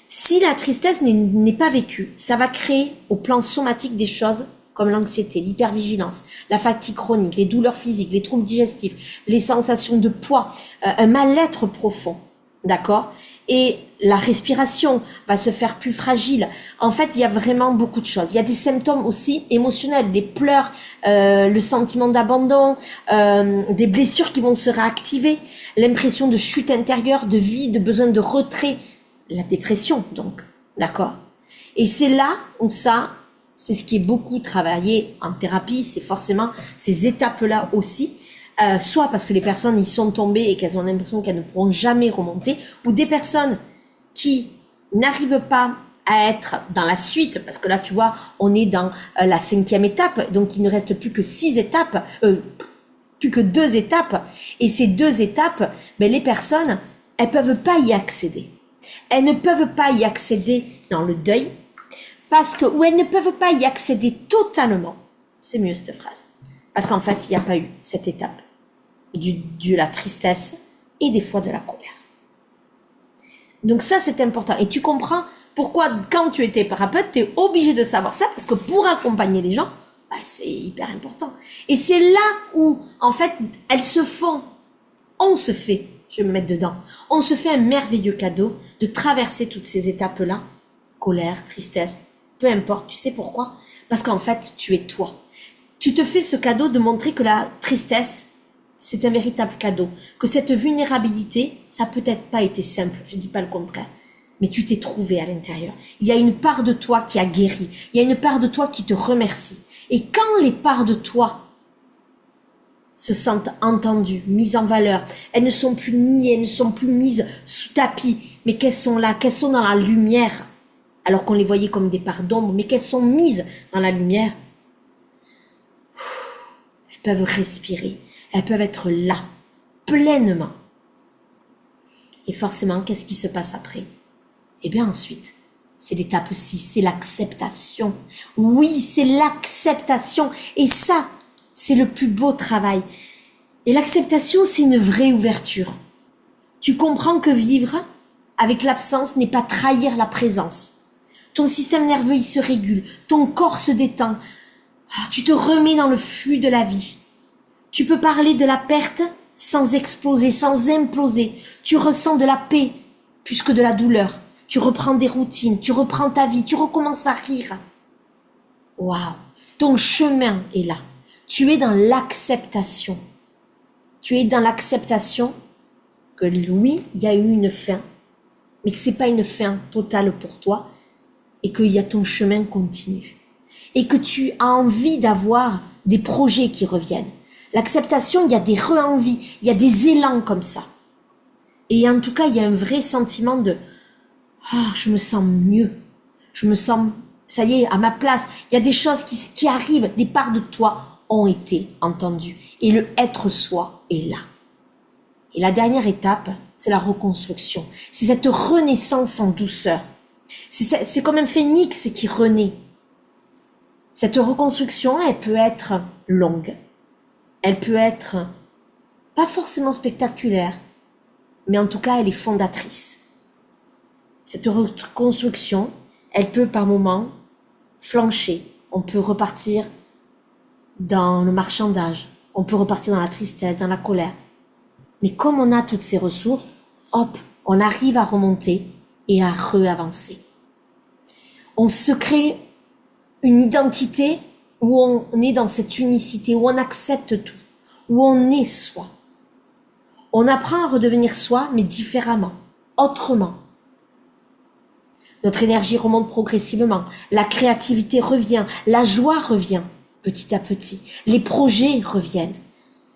Si la tristesse n'est pas vécue, ça va créer au plan somatique des choses comme l'anxiété, l'hypervigilance, la fatigue chronique, les douleurs physiques, les troubles digestifs, les sensations de poids, un mal-être profond. D'accord? Et la respiration va se faire plus fragile. En fait, il y a vraiment beaucoup de choses. Il y a des symptômes aussi émotionnels, les pleurs, le sentiment d'abandon, des blessures qui vont se réactiver, l'impression de chute intérieure, de vide, de besoin de retrait, la dépression donc. D'accord? Et c'est là où ça, c'est ce qui est beaucoup travaillé en thérapie, c'est forcément ces étapes-là aussi. Soit parce que les personnes y sont tombées et qu'elles ont l'impression qu'elles ne pourront jamais remonter, ou des personnes qui n'arrivent pas à être dans la suite, parce que là tu vois, on est dans la cinquième étape, donc il ne reste plus que 6 étapes, plus que 2 étapes. Et ces 2 étapes, les personnes, elles peuvent pas y accéder. Elles ne peuvent pas y accéder dans le deuil, ou elles ne peuvent pas y accéder totalement. C'est mieux cette phrase. Parce qu'en fait, il n'y a pas eu cette étape de la tristesse et des fois de la colère. Donc ça, c'est important. Et tu comprends pourquoi, quand tu es thérapeute, tu es obligé de savoir ça, parce que pour accompagner les gens, c'est hyper important. Et c'est là où, en fait, on se fait, je vais me mettre dedans, on se fait un merveilleux cadeau de traverser toutes ces étapes-là, colère, tristesse, peu importe. Tu sais pourquoi? Parce qu'en fait, tu es toi. Tu te fais ce cadeau de montrer que la tristesse, c'est un véritable cadeau. Que cette vulnérabilité, ça n'a peut-être pas été simple, je ne dis pas le contraire. Mais tu t'es trouvé à l'intérieur. Il y a une part de toi qui a guéri. Il y a une part de toi qui te remercie. Et quand les parts de toi se sentent entendues, mises en valeur, elles ne sont plus niées, elles ne sont plus mises sous tapis, mais qu'elles sont là, qu'elles sont dans la lumière, alors qu'on les voyait comme des parts d'ombre, mais qu'elles sont mises dans la lumière, elles peuvent respirer, elles peuvent être là, pleinement. Et forcément, qu'est-ce qui se passe après? Eh bien ensuite, c'est l'étape 6, c'est l'acceptation. Oui, c'est l'acceptation. Et ça, c'est le plus beau travail. Et l'acceptation, c'est une vraie ouverture. Tu comprends que vivre avec l'absence n'est pas trahir la présence. Ton système nerveux, il se régule. Ton corps se détend. Tu te remets dans le flux de la vie. Tu peux parler de la perte sans exploser, sans imploser. Tu ressens de la paix plus que de la douleur. Tu reprends des routines, tu reprends ta vie, tu recommences à rire. Waouh, ton chemin est là. Tu es dans l'acceptation. Tu es dans l'acceptation que oui, il y a eu une fin, mais que c'est pas une fin totale pour toi et qu'il y a ton chemin continu. Et que tu as envie d'avoir des projets qui reviennent. L'acceptation, il y a des re-envies, il y a des élans comme ça. Et en tout cas, il y a un vrai sentiment de je me sens mieux. Je me sens, ça y est, à ma place. Il y a des choses qui arrivent. Les parts de toi ont été entendues. Et le être soi est là. Et la dernière étape, c'est la reconstruction. C'est cette renaissance en douceur. C'est comme un phénix qui renaît. Cette reconstruction, elle peut être longue. Elle peut être pas forcément spectaculaire. Mais en tout cas, elle est fondatrice. Cette reconstruction, elle peut par moments flancher. On peut repartir dans le marchandage. On peut repartir dans la tristesse, dans la colère. Mais comme on a toutes ces ressources, hop, on arrive à remonter et à re-avancer. On se crée une identité où on est dans cette unicité, où on accepte tout, où on est soi. On apprend à redevenir soi, mais différemment, autrement. Notre énergie remonte progressivement, la créativité revient, la joie revient petit à petit, les projets reviennent.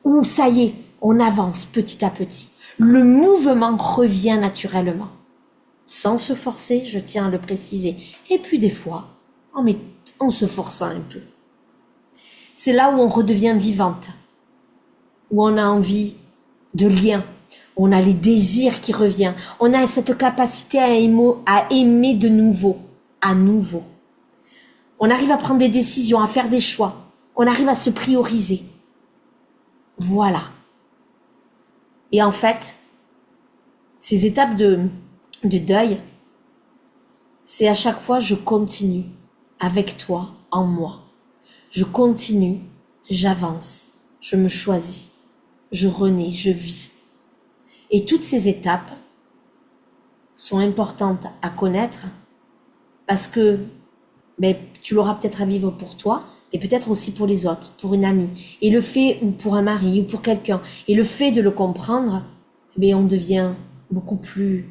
Ou ça y est, on avance petit à petit. Le mouvement revient naturellement. Sans se forcer, je tiens à le préciser. Et puis des fois, en se forçant un peu. C'est là où on redevient vivante, où on a envie de lien. On a les désirs qui reviennent. On a cette capacité à aimer de nouveau, à nouveau. On arrive à prendre des décisions, à faire des choix. On arrive à se prioriser. Voilà. Et en fait, ces étapes de deuil, c'est à chaque fois je continue avec toi en moi. Je continue, j'avance, je me choisis, je renais, je vis. Et toutes ces étapes sont importantes à connaître parce que tu l'auras peut-être à vivre pour toi, mais peut-être aussi pour les autres, pour une amie. Et le fait, ou pour un mari, ou pour quelqu'un, et le fait de le comprendre, on devient beaucoup plus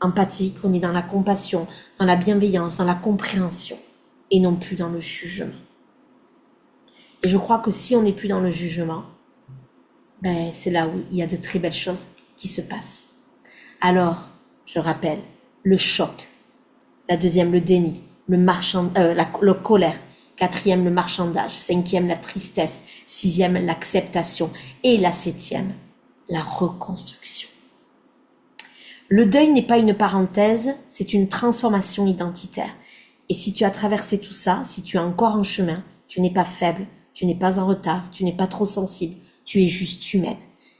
empathique, on est dans la compassion, dans la bienveillance, dans la compréhension, et non plus dans le jugement. Et je crois que si on n'est plus dans le jugement, c'est là où il y a de très belles choses qui se passent. Alors, je rappelle, le choc, la deuxième, le déni, le colère. Quatrième, le marchandage. Cinquième, la tristesse. Sixième, l'acceptation. Et la septième, la reconstruction. Le deuil n'est pas une parenthèse, c'est une transformation identitaire. Et si tu as traversé tout ça, si tu es encore en chemin, tu n'es pas faible, tu n'es pas en retard, tu n'es pas trop sensible, tu es juste humaine.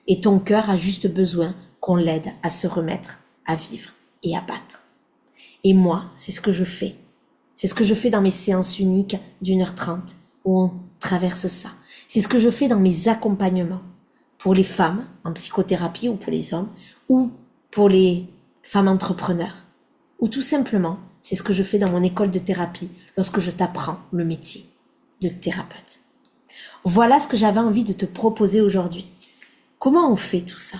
Et ton cœur a juste besoin qu'on l'aide à se remettre, à vivre et à battre. Et moi, c'est ce que je fais. C'est ce que je fais dans mes séances uniques d'1h30 où on traverse ça. C'est ce que je fais dans mes accompagnements pour les femmes en psychothérapie ou pour les hommes ou pour les femmes entrepreneurs. Ou tout simplement, c'est ce que je fais dans mon école de thérapie lorsque je t'apprends le métier de thérapeute. Voilà ce que j'avais envie de te proposer aujourd'hui. Comment on fait tout ça?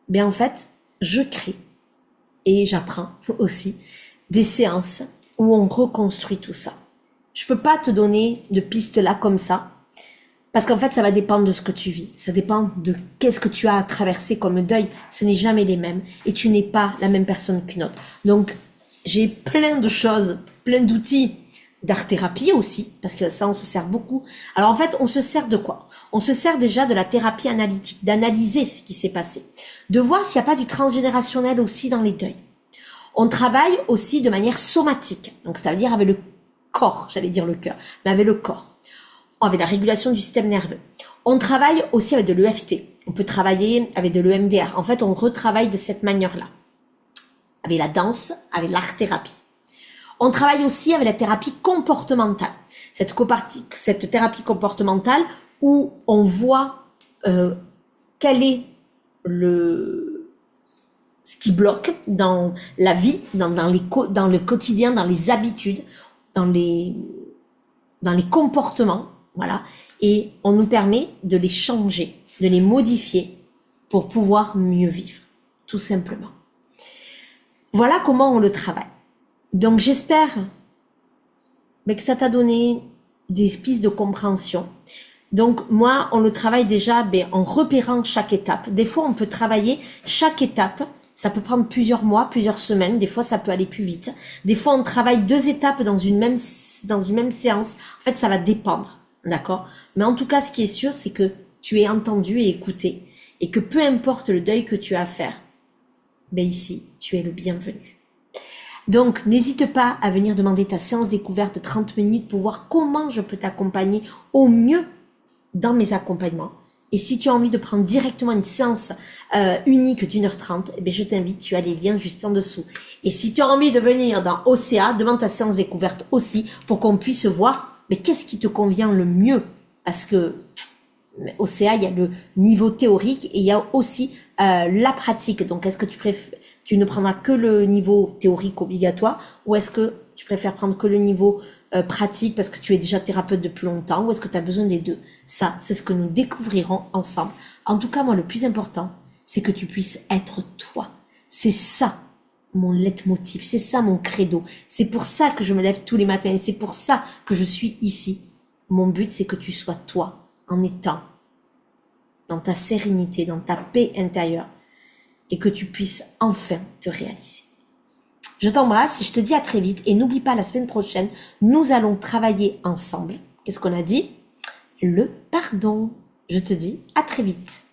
Bien en fait, je crée et j'apprends aussi des séances où on reconstruit tout ça. Je peux pas te donner de pistes là comme ça, parce qu'en fait, ça va dépendre de ce que tu vis. Ça dépend de qu'est-ce que tu as à traverser comme deuil. Ce n'est jamais les mêmes et tu n'es pas la même personne qu'une autre. Donc, j'ai plein de choses, plein d'outils d'art-thérapie aussi, parce que ça, on se sert beaucoup. Alors en fait, on se sert de quoi? On se sert déjà de la thérapie analytique, d'analyser ce qui s'est passé, de voir s'il n'y a pas du transgénérationnel aussi dans les deuils. On travaille aussi de manière somatique, donc c'est-à-dire avec le corps, j'allais dire le cœur, mais avec le corps, avec la régulation du système nerveux. On travaille aussi avec de l'EFT, on peut travailler avec de l'EMDR. En fait, on retravaille de cette manière-là, avec la danse, avec l'art-thérapie. On travaille aussi avec la thérapie comportementale. Cette thérapie comportementale où on voit quel est ce qui bloque dans la vie, dans le quotidien, dans les habitudes, dans les comportements, voilà. Et on nous permet de les changer, de les modifier pour pouvoir mieux vivre, tout simplement. Voilà comment on le travaille. Donc j'espère que ça t'a donné des pistes de compréhension. Donc moi, on le travaille déjà en repérant chaque étape. Des fois, on peut travailler chaque étape. Ça peut prendre plusieurs mois, plusieurs semaines. Des fois, ça peut aller plus vite. Des fois, on travaille 2 étapes dans une même séance. En fait, ça va dépendre, d'accord? Mais en tout cas, ce qui est sûr, c'est que tu es entendu et écouté. Et que peu importe le deuil que tu as à faire, ici, tu es le bienvenu. Donc, n'hésite pas à venir demander ta séance découverte de 30 minutes pour voir comment je peux t'accompagner au mieux dans mes accompagnements. Et si tu as envie de prendre directement une séance unique d'1h30, je t'invite, tu as les liens juste en dessous. Et si tu as envie de venir dans OCA, demande ta séance découverte aussi pour qu'on puisse voir qu'est-ce qui te convient le mieux. Parce que OCA, il y a le niveau théorique et il y a aussi la pratique. Donc, est-ce que tu ne prendras que le niveau théorique obligatoire ou est-ce que tu préfères prendre que le niveau pratique parce que tu es déjà thérapeute depuis longtemps ou est-ce que tu as besoin des deux? Ça, c'est ce que nous découvrirons ensemble. En tout cas, moi, le plus important, c'est que tu puisses être toi. C'est ça mon leitmotiv, c'est ça mon credo. C'est pour ça que je me lève tous les matins et c'est pour ça que je suis ici. Mon but, c'est que tu sois toi en étant dans ta sérénité, dans ta paix intérieure et que tu puisses enfin te réaliser. Je t'embrasse et je te dis à très vite et n'oublie pas la semaine prochaine, nous allons travailler ensemble. Qu'est-ce qu'on a dit? Le pardon. Je te dis à très vite.